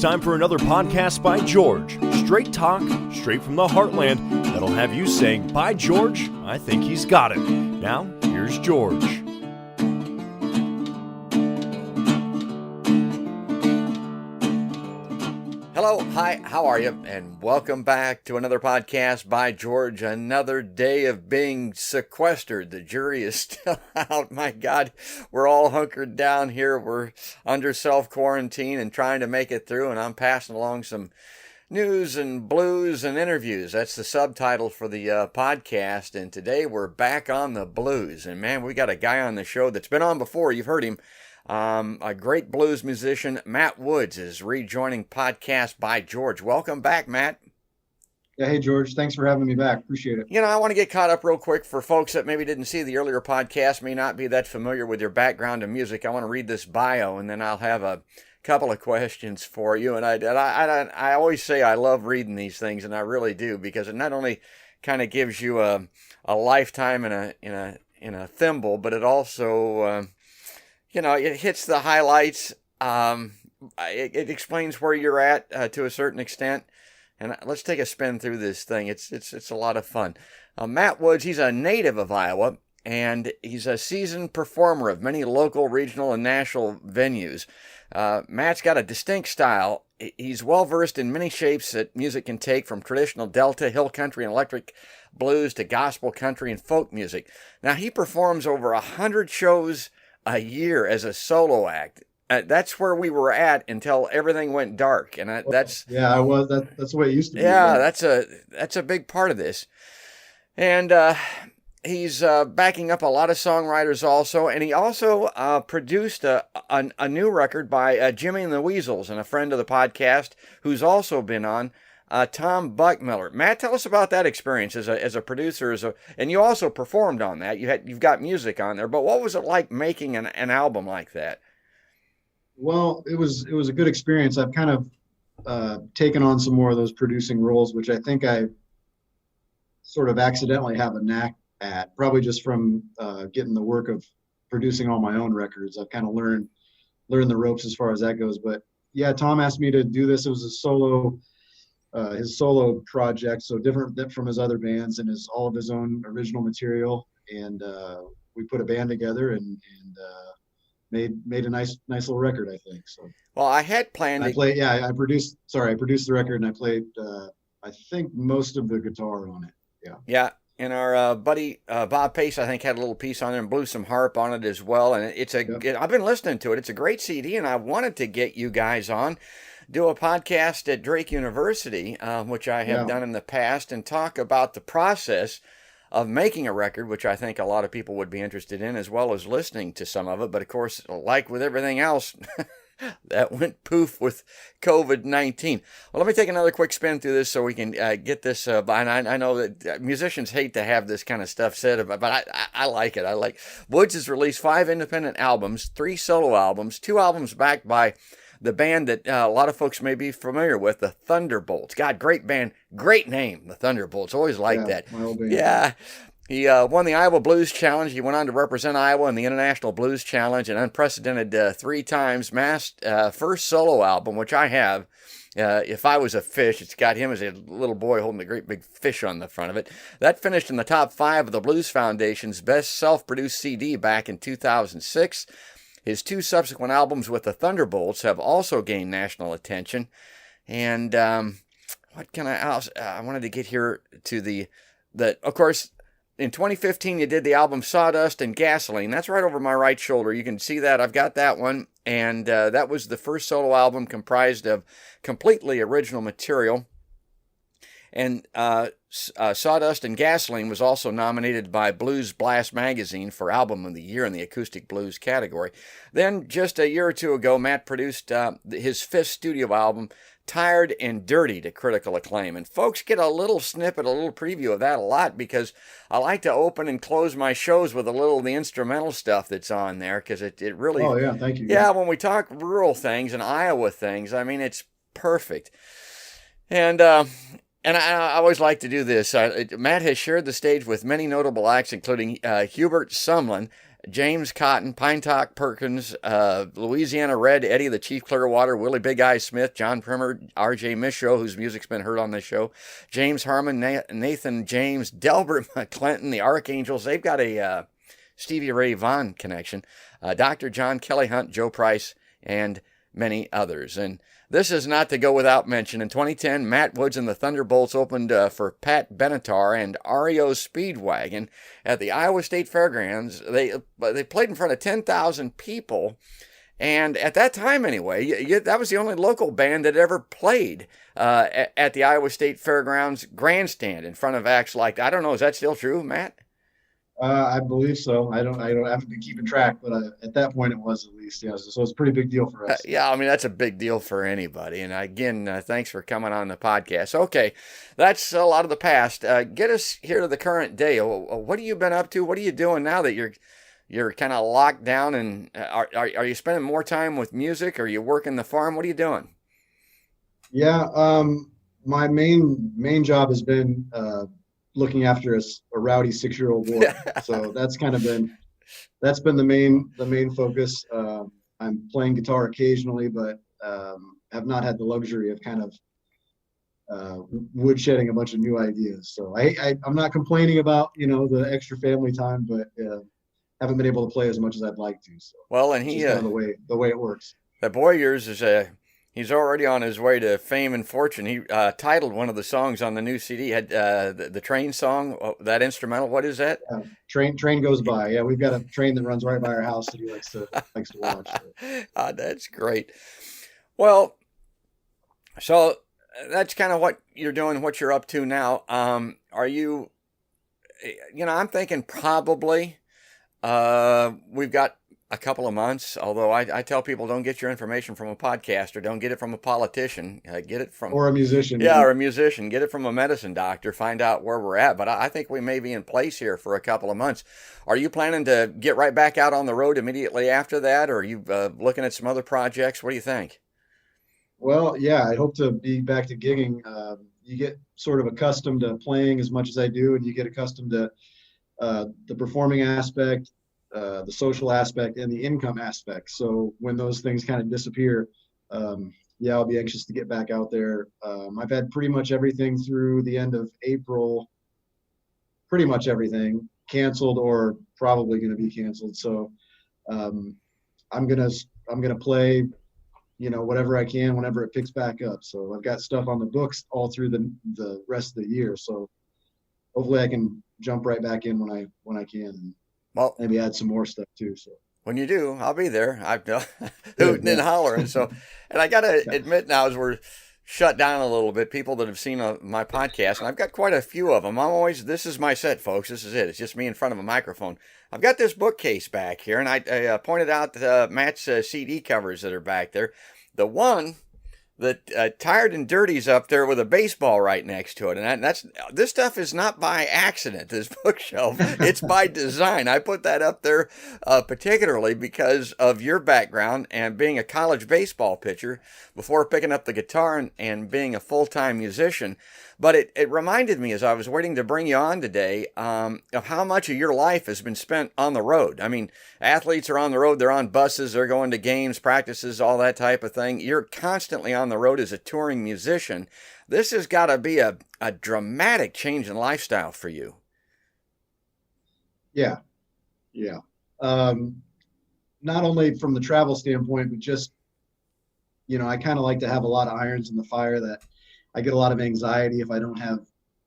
time for another podcast by George. Straight talk, straight from the heartland, that'll have you saying, "By George, I think he's got it." Now, here's George. Hello, hi, how are you? And welcome back to another podcast by George. Another day of being sequestered. The jury is still out. My God, we're all hunkered down here. We're under self-quarantine and trying to make it through. And I'm passing along some news and blues and interviews. That's the subtitle for the podcast. And today we're back on the blues. And man, we got a guy on the show that's been on before. You've heard him. A great blues musician, Matt Woods, is rejoining podcast by George. Welcome back, Matt. Yeah, hey, George. Thanks for having me back. Appreciate it. You know, I want to get caught up real quick for folks that maybe didn't see the earlier podcast, may not be that familiar with your background in music. I want to read this bio, and then I'll have a couple of questions for you. And I always say I love reading these things, and I really do, because it not only kind of gives you a lifetime in a thimble, but it also it hits the highlights. It explains where you're at to a certain extent. And let's take a spin through this thing. It's a lot of fun. Matt Woods, he's a native of Iowa, and he's a seasoned performer of many local, regional, and national venues. Matt's got a distinct style. He's well-versed in many shapes that music can take, from traditional Delta, hill country, and electric blues to gospel country and folk music. Now, he performs over 100 shows a year as a solo act. That's where we were at until everything went dark, and that's I was. That's the way it used to be. Yeah, that's a big part of this, and he's backing up a lot of songwriters also, and he also produced a new record by Jimmy and the Weasels, and a friend of the podcast who's also been on. Tom Buckmiller. Matt, tell us about that experience as a producer, and you also performed on that. You've got music on there, but what was it like making an album like that? Well, it was a good experience. I've kind of taken on some more of those producing roles, which I think I sort of accidentally have a knack at, probably just from getting the work of producing all my own records. I've kind of learned the ropes as far as that goes. But yeah, Tom asked me to do this. It was his solo project, so different from his other bands, and all of his own original material. And we put a band together and made a nice little record, I think. So. Well, I had planned. I produced the record, and I played I think most of the guitar on it. Yeah. Yeah. And our buddy Bob Pace, I think, had a little piece on there and blew some harp on it as well. And I've been listening to it. It's a great CD, and I wanted to get you guys on, do a podcast at Drake University, which I have done in the past, and talk about the process of making a record, which I think a lot of people would be interested in, as well as listening to some of it. But of course, like with everything else, that went poof with COVID-19. Well, let me take another quick spin through this so we can get this. And I know that musicians hate to have this kind of stuff said about, but I like it. Woods has released 5 independent albums, 3 solo albums, 2 albums backed by the band that a lot of folks may be familiar with, the Thunderbolts. God, great band, great name, the Thunderbolts. Always liked that. My old band. Yeah. He won the Iowa Blues Challenge. He went on to represent Iowa in the International Blues Challenge, an unprecedented 3 times. Massed first solo album, which I have. If I Was a Fish, it's got him as a little boy holding a great big fish on the front of it. That finished in the top 5 of the Blues Foundation's best self-produced CD back in 2006. His 2 subsequent albums with the Thunderbolts have also gained national attention. And what can I wanted to get here to of course, in 2015, you did the album Sawdust and Gasoline. That's right over my right shoulder. You can see that. I've got that one. And that was the first solo album comprised of completely original material. And Sawdust and Gasoline was also nominated by Blues Blast magazine for Album of the Year in the Acoustic Blues category. Then, just a year or 2 ago, Matt produced his 5th studio album, Tired and Dirty, to critical acclaim. And folks get a little snippet, a little preview of that a lot, because I like to open and close my shows with a little of the instrumental stuff that's on there, because it really... Oh, yeah, thank you. Yeah, when we talk rural things and Iowa things, I mean, it's perfect. And I always like to do this. Matt has shared the stage with many notable acts, including Hubert Sumlin, James Cotton, Pinetock Perkins, Louisiana Red, Eddie the Chief Clearwater, Willie Big Eye Smith, John Primer, R.J. Michaud, whose music's been heard on this show, James Harmon, Nathan James, Delbert McClinton, the Archangels. They've got a Stevie Ray Vaughan connection. Dr. John Kelly Hunt, Joe Price, and many others. And this is not to go without mention. In 2010, Matt Woods and the Thunderbolts opened for Pat Benatar and REO Speedwagon at the Iowa State Fairgrounds. They played in front of 10,000 people. And at that time, anyway, that was the only local band that ever played at the Iowa State Fairgrounds grandstand in front of acts like, I don't know, is that still true, Matt? I believe so. I don't have been keeping track, but at that point it was at least. Yeah. So it's a pretty big deal for us. Yeah, I mean, that's a big deal for anybody. And again, thanks for coming on the podcast. Okay, that's a lot of the past. Get us here to the current day. What have you been up to? What are you doing now that you're kind of locked down? And are you spending more time with music? Are you working the farm? What are you doing? Yeah. My main job has been looking after a rowdy 6-year-old boy. So that's been the main focus. I'm playing guitar occasionally, but have not had the luxury of kind of woodshedding a bunch of new ideas. So I'm not complaining about, the extra family time, but haven't been able to play as much as I'd like to. So well, and he kind of the way it works. The boy of yours is he's already on his way to fame and fortune. He titled one of the songs on the new CD, had the train song, that instrumental. What is that? Train goes by. Yeah, we've got a train that runs right by our house that he likes to watch. So. That's great. Well, so that's kind of what you're doing, what you're up to now. Are you? I'm thinking probably we've got a couple of months, although I tell people don't get your information from a podcaster, don't get it from a politician, get it from... Or a musician. Yeah, or a musician. Get it from a medicine doctor, find out where we're at. But I think we may be in place here for a couple of months. Are you planning to get right back out on the road immediately after that, or are you looking at some other projects? What do you think? Well, yeah, I hope to be back to gigging. You get sort of accustomed to playing as much as I do, and you get accustomed to the performing aspect, the social aspect, and the income aspect. So when those things kind of disappear, I'll be anxious to get back out there. I've had pretty much everything through the end of April, pretty much everything canceled or probably going to be canceled. So I'm gonna play, whatever I can whenever it picks back up. So I've got stuff on the books all through the rest of the year. So hopefully I can jump right back in when I can. And well, maybe add some more stuff too. So when you do, I'll be there. I'm hooting and hollering. So, and I got to admit now, as we're shut down a little bit, people that have seen my podcast, and I've got quite a few of them. This is my set, folks. This is it. It's just me in front of a microphone. I've got this bookcase back here, and I pointed out Matt's CD covers that are back there. The one that Tired and Dirty's up there with a baseball right next to it, and this stuff is not by accident. This bookshelf, it's by design. I put that up there particularly because of your background and being a college baseball pitcher before picking up the guitar and being a full-time musician. But it reminded me as I was waiting to bring you on today of how much of your life has been spent on the road. I mean, athletes are on the road. They're on buses. They're going to games, practices, all that type of thing. You're constantly on the road as a touring musician. This has got to be a dramatic change in lifestyle for you. Yeah. Not only from the travel standpoint, but just, I kind of like to have a lot of irons in the fire. That I get a lot of anxiety if I don't have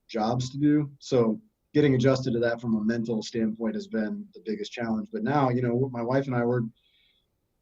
jobs to do. So getting adjusted to that from a mental standpoint has been the biggest challenge. But now, my wife and I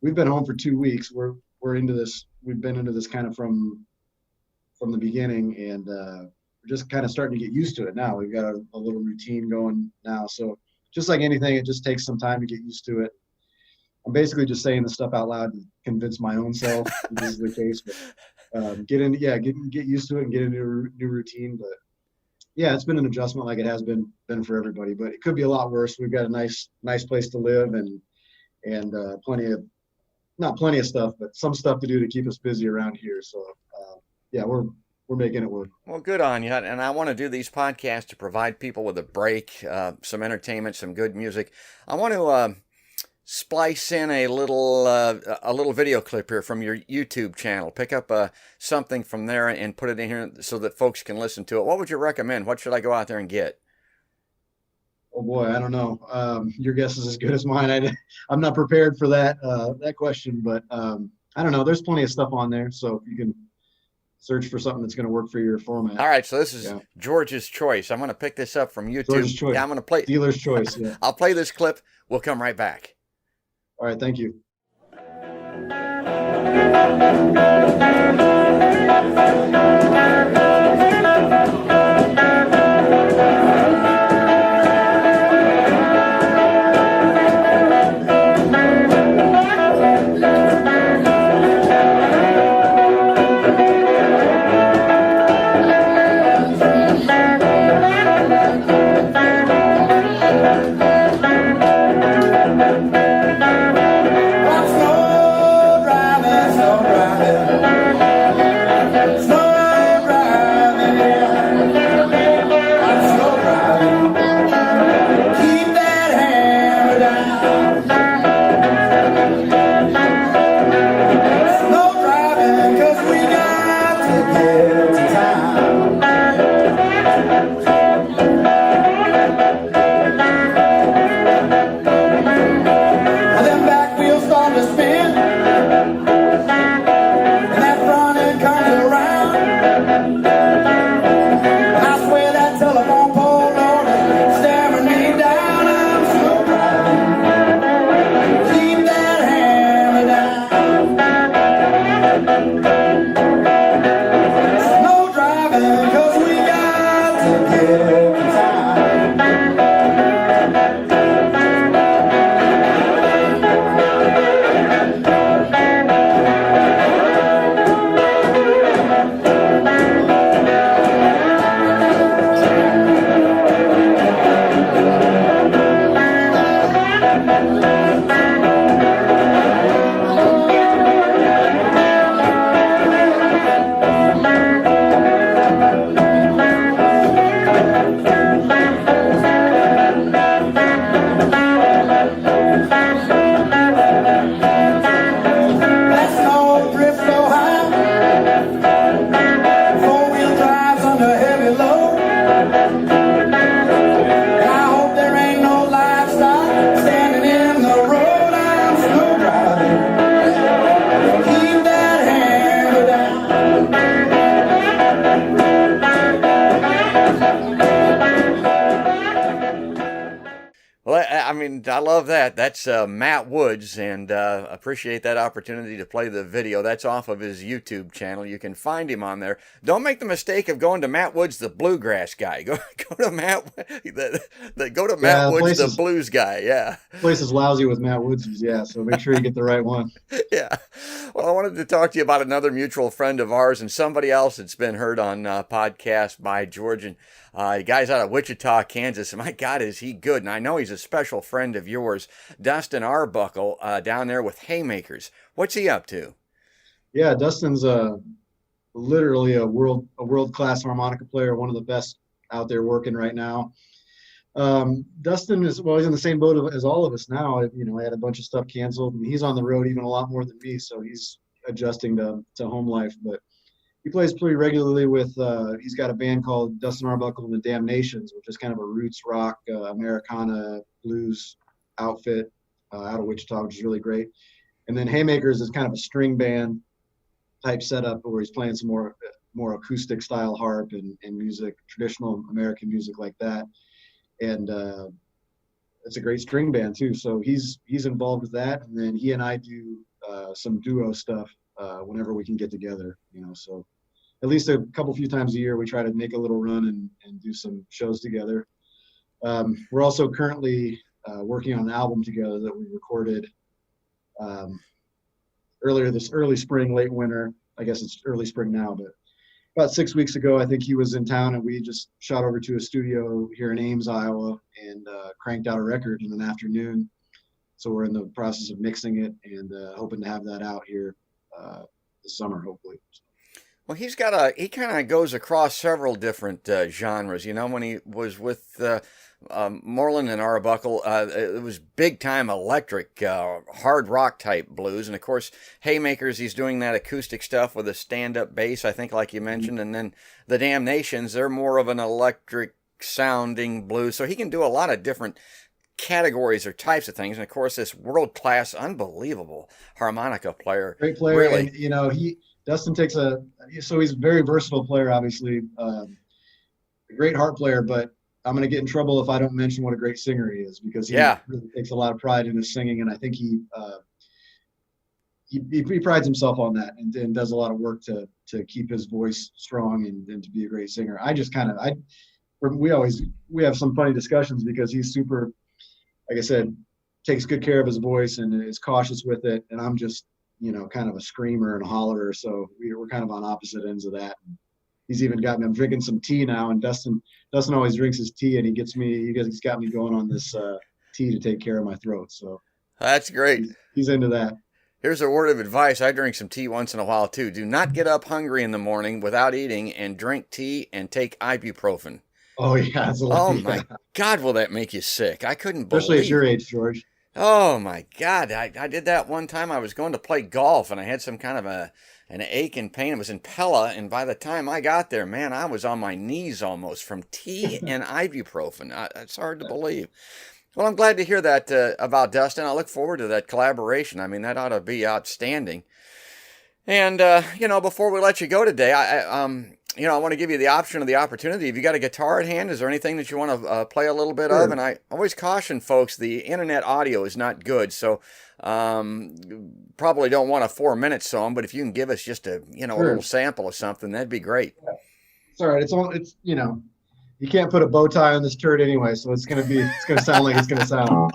we've been home for 2 weeks. We're into this. We've been into this kind of from the beginning, and we're just kind of starting to get used to it now. We've got a little routine going now. So just like anything, it just takes some time to get used to it. I'm basically just saying the stuff out loud to convince my own self this is the case. But get used to it and get into a new routine. But yeah, it's been an adjustment like it has been for everybody. But it could be a lot worse. We've got a nice place to live and not plenty of stuff, but some stuff to do to keep us busy around here. So we're making it work. Well, good on you. And I want to do these podcasts to provide people with a break, some entertainment, some good music. I want to splice in a little video clip here from your YouTube channel. Pick up something from there and put it in here so that folks can listen to it. What would you recommend? What should I go out there and get? Oh boy, I don't know. Your guess is as good as mine. I'm not prepared for that question, but I don't know. There's plenty of stuff on there, so you can search for something that's going to work for your format. All right, so this is George's choice. I'm going to pick this up from YouTube. George's choice. Yeah, I'm going to play dealer's choice. Yeah. I'll play this clip. We'll come right back. All right, thank you. I love that. That's Matt Woods, and appreciate that opportunity to play the video. That's off of his YouTube channel. You can find him on there. Don't make the mistake of going to Matt Woods, the bluegrass guy. Go to Matt Woods, the blues guy. Yeah. The place is lousy with Matt Woods. Yeah, so make sure you get the right one. Yeah. Well, I wanted to talk to you about another mutual friend of ours and somebody else that's been heard on podcast by George. And guy's out of Wichita, Kansas. And my God, is he good. And I know he's a special friend of yours, Dustin Arbuckle, down there with Haymakers. What's he up to? Yeah, Dustin's literally a world-class harmonica player, one of the best out there working right now. Dustin is, well, he's in the same boat as all of us now. You know, I had a bunch of stuff canceled, and he's on the road even a lot more than me, so he's adjusting to home life. But he plays pretty regularly with, he's got a band called Dustin Arbuckle and the Damnations, which is kind of a roots rock, Americana blues outfit out of Wichita, which is really great. And then Haymakers is kind of a string band type setup where he's playing some more acoustic style harp and music, traditional American music like that. And it's a great string band too. So he's involved with that. And then he and I do some duo stuff whenever we can get together, you know. So at least a few times a year, we try to make a little run and do some shows together. We're also currently working on an album together that we recorded early spring, late winter. I guess it's early spring now, but about 6 weeks ago, I think he was in town, and we just shot over to a studio here in Ames, Iowa, and cranked out a record in an afternoon. So we're in the process of mixing it and hoping to have that out here this summer, hopefully. Well, he kind of goes across several different genres. You know, when he was with Moreland and Arbuckle, it was big time electric, hard rock type blues. And of course, Haymakers, he's doing that acoustic stuff with a stand up bass, I think, like you mentioned. And then the Damnations, they're more of an electric sounding blues. So he can do a lot of different categories or types of things. And of course, this world class, unbelievable harmonica player. Great player. Really. And, you know, Dustin takes so he's a very versatile player, obviously, a great harp player, but I'm going to get in trouble if I don't mention what a great singer he is, because he really takes a lot of pride in his singing. And I think he prides himself on that and does a lot of work to keep his voice strong and to be a great singer. We have some funny discussions because he's super, like I said, takes good care of his voice and is cautious with it. And I'm just, you know, kind of a screamer and a hollerer. So we're kind of on opposite ends of that. He's even got me, I'm drinking some tea now, and Dustin always drinks his tea, and he's got me going on this tea to take care of my throat. So that's great. He's into that. Here's a word of advice. I drink some tea once in a while too. Do not get up hungry in the morning without eating, and drink tea and take ibuprofen. Oh yeah. My God, will that make you sick? I couldn't believe. Especially at your age, George. Oh my God. I did that one time. I was going to play golf and I had some kind of an ache and pain. It was in Pella, and by the time I got there, man, I was on my knees almost from tea and ibuprofen. It's hard to believe. Well, I'm glad to hear that about Dustin. I look forward to that collaboration. I mean, that ought to be outstanding. And, you know, before we let you go today, I want to give you the option of the opportunity. If you got a guitar at hand, is there anything that you want to play a little bit of? And I always caution folks, the internet audio is not good, so probably don't want a 4-minute song. But if you can give us just a little sample of something, that'd be great. Yeah. It's all right. It's you know, you can't put a bow tie on this turd anyway, so it's gonna sound like it's gonna sound.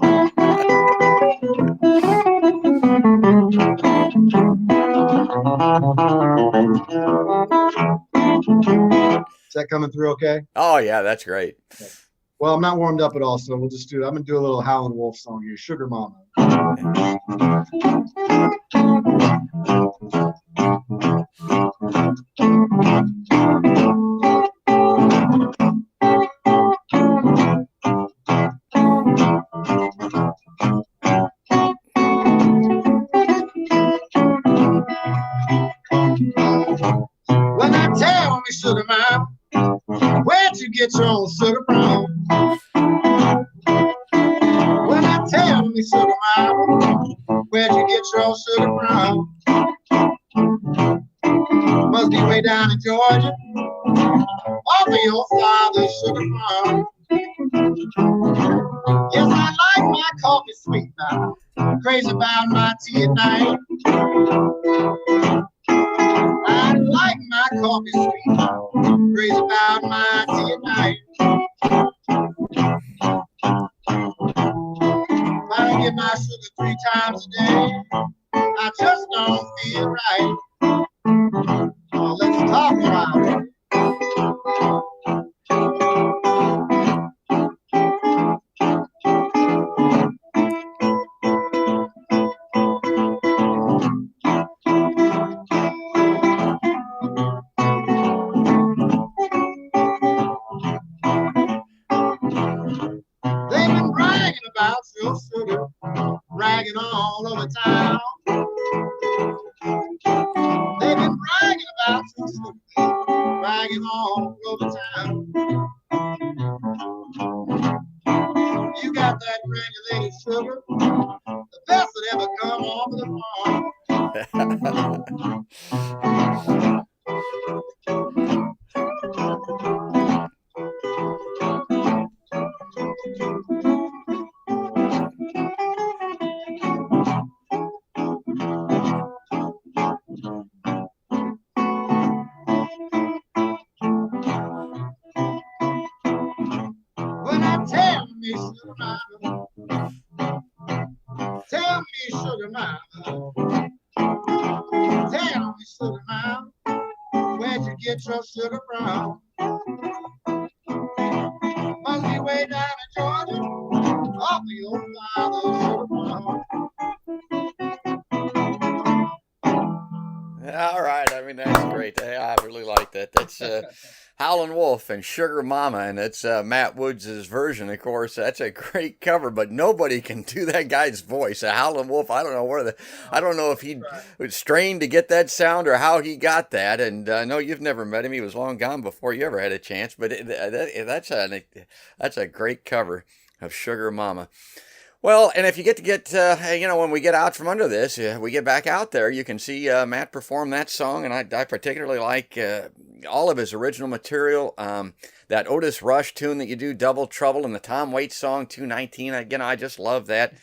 Is that coming through okay? Oh, yeah, that's great. Okay. Well, I'm not warmed up at all, so I'm going to do a little Howlin' Wolf song here, Sugar Mama. Well, now tell me, Sugar Mama, where'd you get your own sugar from? Well, now tell me, Sugar Mama, where'd you get your own sugar from? Must be way down in Georgia, off of your father's sugar farm. Yes, I like my coffee sweet now, crazy about my tea at night. I like my coffee sweet, crazy about my tea at night. If I don't get my sugar 3 times a day, I just don't feel right. Let's talk about it. They've been bragging about your sugar, bragging all over town. They've been bragging about your sugar, bragging all over town. You got that granulated sugar, the best that ever come off of the farm. Sugar Mama, tell me, Sugar Mama, tell me, Sugar Mama, where'd you get your sugar from? Must be way down in Georgia, off of your father's sugar farm. All right. I mean, that's great. I really like that. That's Howlin' Wolf and Sugar Mama, and it's Matt Woods' version, of course. That's a great cover, but nobody can do that guy's voice. A Howlin' Wolf, I don't know I don't know if he was trained to get that sound or how he got that. And I know you've never met him. He was long gone before you ever had a chance, but that's a great cover of Sugar Mama. Well, and if you when we get out from under this, we get back out there, you can see Matt perform that song, and I particularly like all of his original material. That Otis Rush tune that you do, Double Trouble, and the Tom Waits song, 219. Again, I just love that.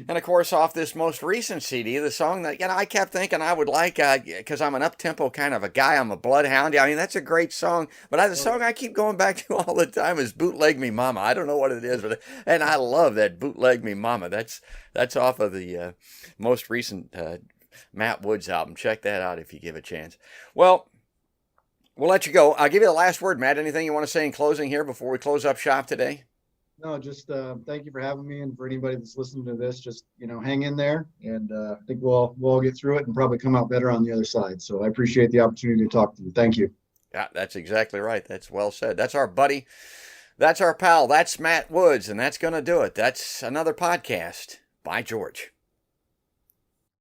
And of course, off this most recent CD, the song that I kept thinking I would like, because I'm an up-tempo kind of a guy. I'm a bloodhound. I mean, that's a great song. But the song I keep going back to all the time is Bootleg Me Mama. I don't know what it is, and I love that Bootleg Me Mama. That's off of the most recent Matt Woods album. Check that out if you give a chance. Well, we'll let you go. I'll give you the last word, Matt. Anything you want to say in closing here before we close up shop today? No, just thank you for having me, and for anybody that's listening to this, just hang in there, and I think we'll all get through it and probably come out better on the other side. So I appreciate the opportunity to talk to you. Thank you. Yeah, that's exactly right. That's well said. That's our buddy. That's our pal. That's Matt Woods, and that's going to do it. That's another podcast by George.